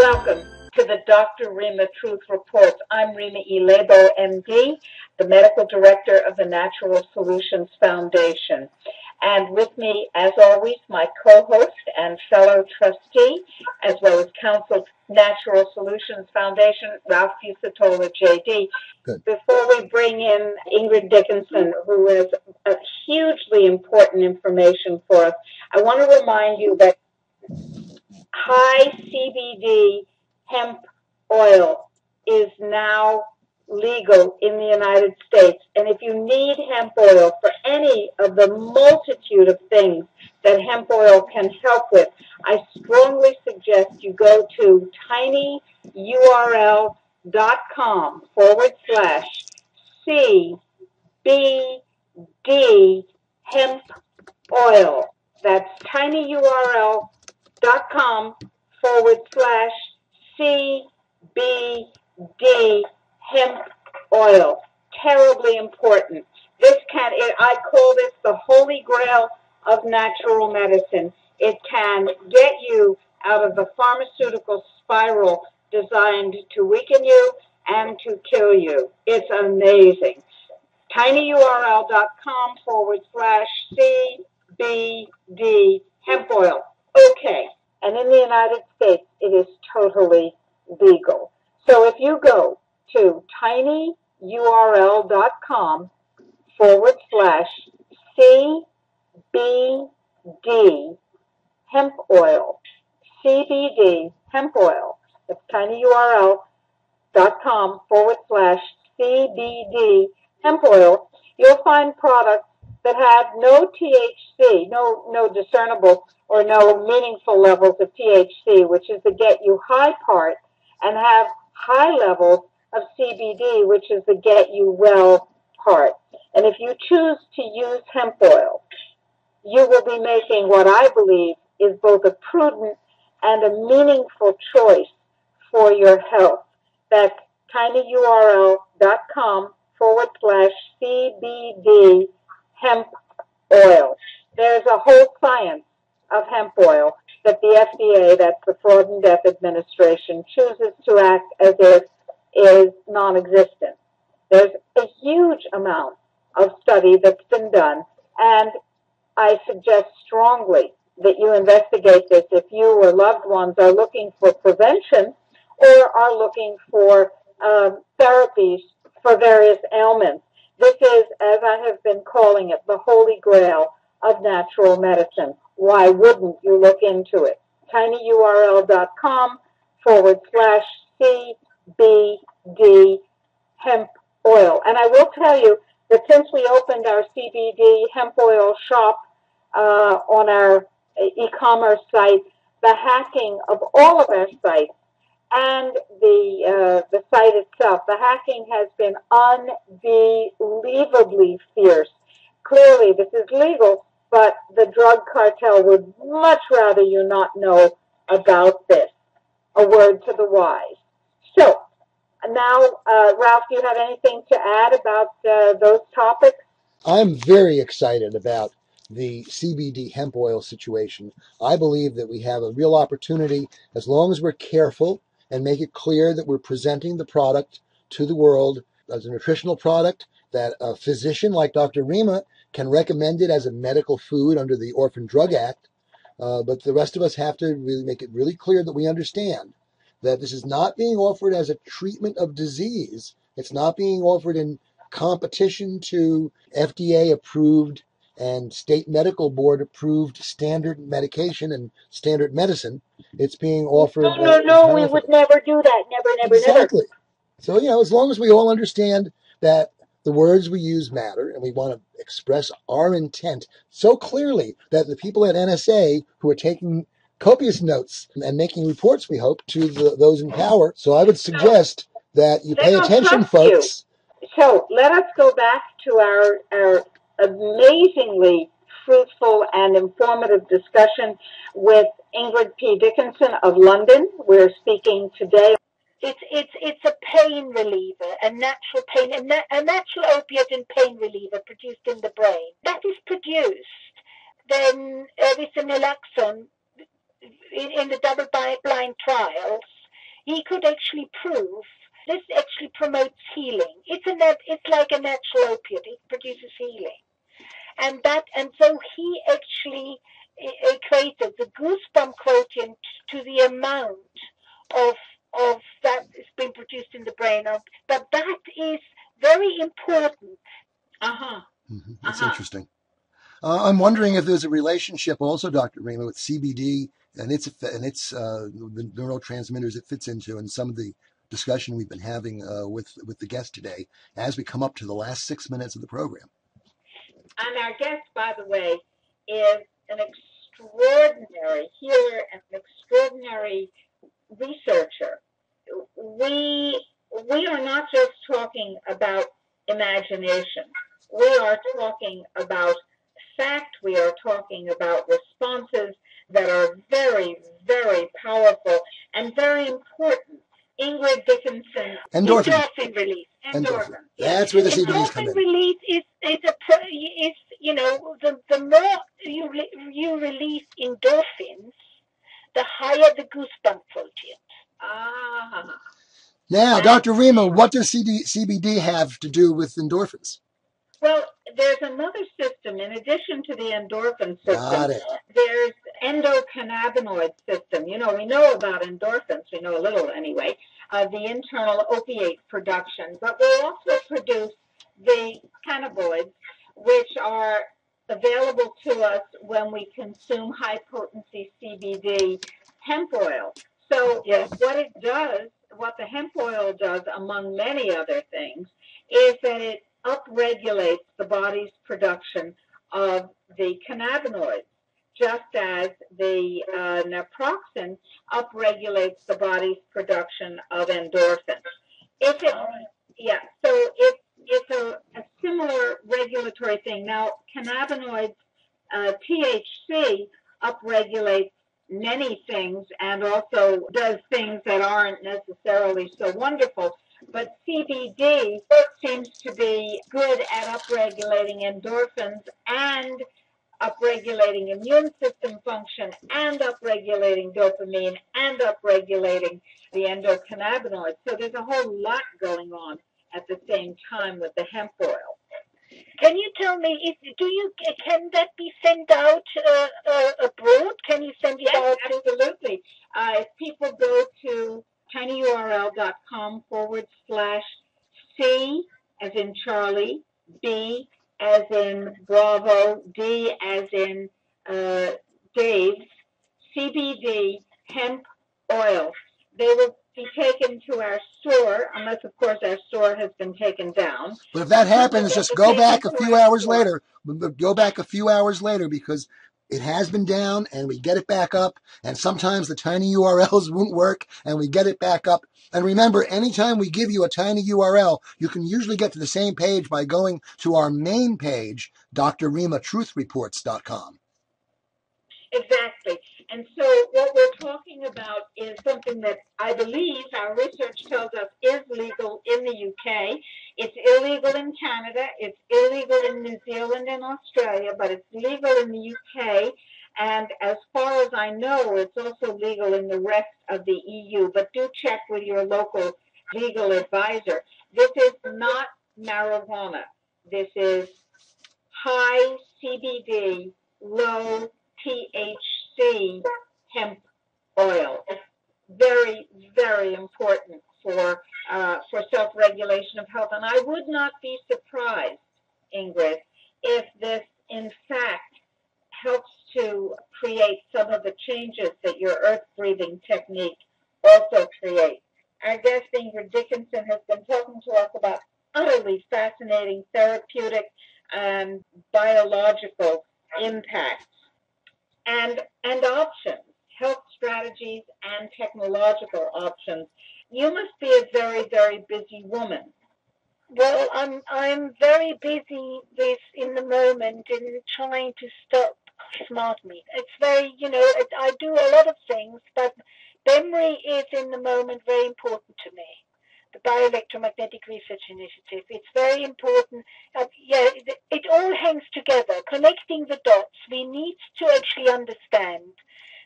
Welcome to the Dr. Rima Truth Reports. I'm Rima E. Lebo, MD, the Medical Director of the Natural Solutions Foundation. And with me, as always, my co-host and fellow trustee, as well as counsel, Natural Solutions Foundation, Ralph Fusatola, JD. Good. Before we bring in Ingrid Dickinson, who has hugely important information for us, I want to remind you that high CBD hemp oil is now legal in the United States. And if you need hemp oil for any of the multitude of things that hemp oil can help with, I strongly suggest you go to tinyurl.com/CBD hemp oil. That's tinyurl.com/CBD hemp oil. Terribly important. I call this the holy grail of natural medicine. It can get you out of the pharmaceutical spiral designed to weaken you and to kill you. It's amazing. tinyurl.com/CBD hemp oil. Okay. And in the United States, it is totally legal. So if you go to tinyurl.com/CBD hemp oil, CBD hemp oil, that's tinyurl.com/CBD hemp oil, you'll find products that have no THC, no discernible or no meaningful levels of THC, which is the get you high part, and have high levels of CBD, which is the get you well part. And if you choose to use hemp oil, you will be making what I believe is both a prudent and a meaningful choice for your health. That's tinyurl.com/CBD hemp oil. There's a whole science of hemp oil that the FDA, that's the Fraud and Death Administration, chooses to act as if is non-existent. There's a huge amount of study that's been done, and I suggest strongly that you investigate this if you or loved ones are looking for prevention or are looking for therapies for various ailments. This is, as I have been calling it, the holy grail of natural medicine. Why wouldn't you look into it? tinyurl.com/CBD hemp oil. And I will tell you that since we opened our CBD hemp oil shop on our e-commerce site, the hacking of all of our sites and the site itself, the hacking has been unbelievably fierce. Clearly, this is legal, but the drug cartel would much rather you not know about this. A word to the wise. So, now, Ralph, do you have anything to add about those topics? I'm very excited about the CBD hemp oil situation. I believe that we have a real opportunity, as long as we're careful and make it clear that we're presenting the product to the world as a nutritional product, that a physician like Dr. Rima can recommend it as a medical food under the Orphan Drug Act. But the rest of us have to really make it really clear that we understand that this is not being offered as a treatment of disease. It's not being offered in competition to FDA-approved and state medical board approved standard medication and standard medicine. It's being offered. No, we would never do that. Never. Exactly. So, as long as we all understand that the words we use matter and we want to express our intent so clearly that the people at NSA who are taking copious notes and making reports, we hope, to those in power. So I would suggest that you pay attention, folks. So let us go back to our amazingly fruitful and informative discussion with Ingrid P. Dickinson of London. We're speaking today. It's a pain reliever, a natural opiate and pain reliever produced in the brain. That is produced, then with the naloxone in the double-blind trials, he could actually prove this actually promotes healing. It's like a natural opiate. It produces healing. And so he actually equated the goosebump protein to the amount of that is being produced in the brain. But that is very important. That's interesting. I'm wondering if there's a relationship also, Dr. Rima, with CBD and its the neurotransmitters it fits into, and some of the discussion we've been having with the guest today as we come up to the last 6 minutes of the program. And our guest, by the way, is an extraordinary healer and an extraordinary researcher. We are not just talking about imagination. We are talking about fact. We are talking about responses that are very, very powerful and very important. Ingrid Dickinson. Endorphin release. Endorphin. That's where the CBDs come in. Endorphin release is the more you release endorphins, the higher the goosebump protein. Now, Dr. Rima, what does CBD have to do with endorphins? Well, there's another system in addition to the endorphin system. Got it. There's endocannabinoid system. We know about endorphins. We know a little anyway. The internal opiate production, but we also produce the cannabinoids, which are available to us when we consume high potency CBD hemp oil. So what the hemp oil does, among many other things, is that it upregulates the body's production of the cannabinoids, just as the naproxen upregulates the body's production of endorphins. So it's a similar regulatory thing. Now, cannabinoids, THC, upregulates many things and also does things that aren't necessarily so wonderful. But CBD seems to be good at upregulating endorphins and upregulating immune system function and upregulating dopamine and upregulating the endocannabinoids. So there's a whole lot going on at the same time with the hemp oil. Can you tell me, can that be sent out abroad? Can you send it out? Yes, absolutely. If people go to tinyurl.com/C as in Charlie, B as in Bravo, D as in Dave, CBD hemp oil, they will be taken to our store, unless, of course, our store has been taken down. But if that happens, just go back a few hours later. Go back a few hours later because it has been down and we get it back up. And sometimes the tiny URLs won't work and we get it back up. And remember, anytime we give you a tiny URL, you can usually get to the same page by going to our main page, drrimatruthreports.com. Exactly. And so what we're talking about is something that I believe our research tells us is legal in the UK. It's illegal in Canada. It's illegal in New Zealand and Australia, but it's legal in the UK. And as far as I know, it's also legal in the rest of the EU. But do check with your local legal advisor. This is not marijuana. This is high CBD, low THC hemp oil. It's very, very important for self-regulation of health. And I would not be surprised, Ingrid, if this, in fact, helps to create some of the changes that your earth-breathing technique also creates. Our guest, Ingrid Dickinson, has been talking to us about utterly fascinating therapeutic and biological impacts and options, health strategies and technological options. You must be a very, very busy woman. Well, I'm very busy in the moment in trying to stop smart meat. It's very, I do a lot of things, but memory is in the moment very important to me. The Bioelectromagnetic Research Initiative. It's very important. It all hangs together, connecting the dots. We need to actually understand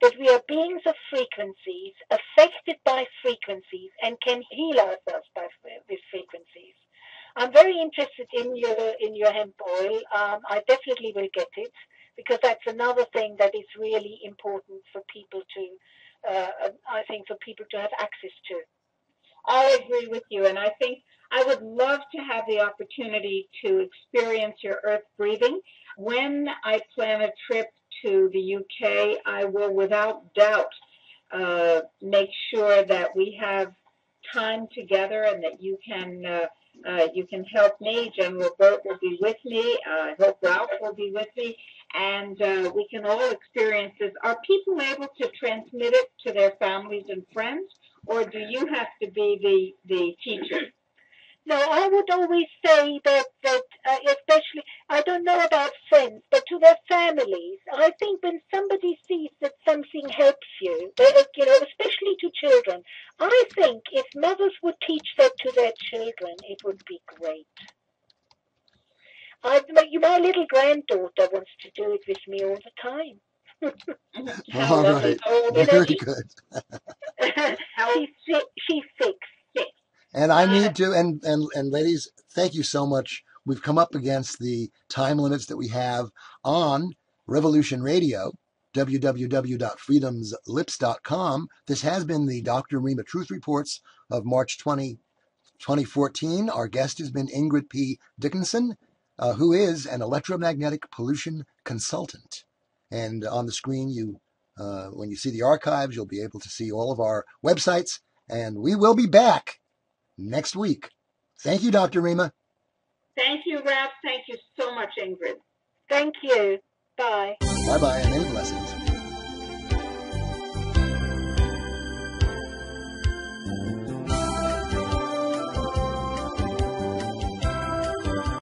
that we are beings of frequencies, affected by frequencies, and can heal ourselves with frequencies. I'm very interested in your hemp oil. I definitely will get it because that's another thing that is really important for people to, I think, for people to have access to. I agree with you, and I think I would love to have the opportunity to experience your earth breathing. When I plan a trip to the UK, I will without doubt make sure that we have time together and that you can help me. General Burt will be with me. I hope Ralph will be with me, and we can all experience this. Are people able to transmit it to their families and friends, or do you have to be the teacher? No, I would always say that especially I don't know about friends, but to their families. I think when somebody sees that something helps you, especially to children, I think if mothers would teach that to their children, it would be great. My little granddaughter wants to do it with me all the time. How All lovely. right. How old is Very she? good. She's six. Six. And I need to, and ladies, thank you so much. We've come up against the time limits that we have on Revolution Radio, www.freedomslips.com. This has been the Dr. Rima Truth Reports of March 20, 2014. Our guest has been Ingrid P. Dickinson, who is an electromagnetic pollution consultant. And on the screen, when you see the archives, you'll be able to see all of our websites. And we will be back next week. Thank you, Dr. Rima. Thank you, Ralph. Thank you so much, Ingrid. Thank you. Bye. Bye-bye and many blessings.